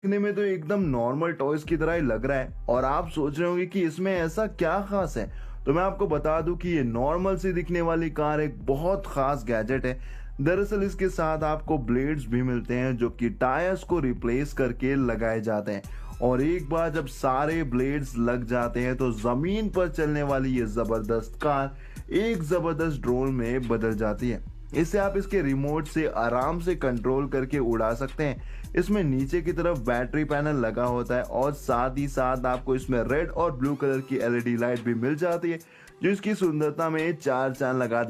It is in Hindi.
देखने में तो एकदम नॉर्मल टॉयज की तरह ही लग रहा है और आप सोच रहे होंगे कि इसमें ऐसा क्या खास है। तो मैं आपको बता दूं कि ये नॉर्मल सी दिखने वाली कार एक बहुत खास गैजेट है। दरअसल इसके साथ आपको ब्लेड्स भी मिलते हैं जो कि टायर्स को रिप्लेस करके लगाए जाते हैं, और एक बार जब सारे ब्लेड्स लग जाते हैं तो जमीन पर चलने वाली ये जबरदस्त कार एक जबरदस्त ड्रोन में बदल जाती है। इसे आप इसके रिमोट से आराम से कंट्रोल करके उड़ा सकते हैं। इसमें नीचे की तरफ बैटरी पैनल लगा होता है और साथ ही साथ आपको इसमें रेड और ब्लू कलर की एलईडी लाइट भी मिल जाती है जो इसकी सुंदरता में चार चांद लगा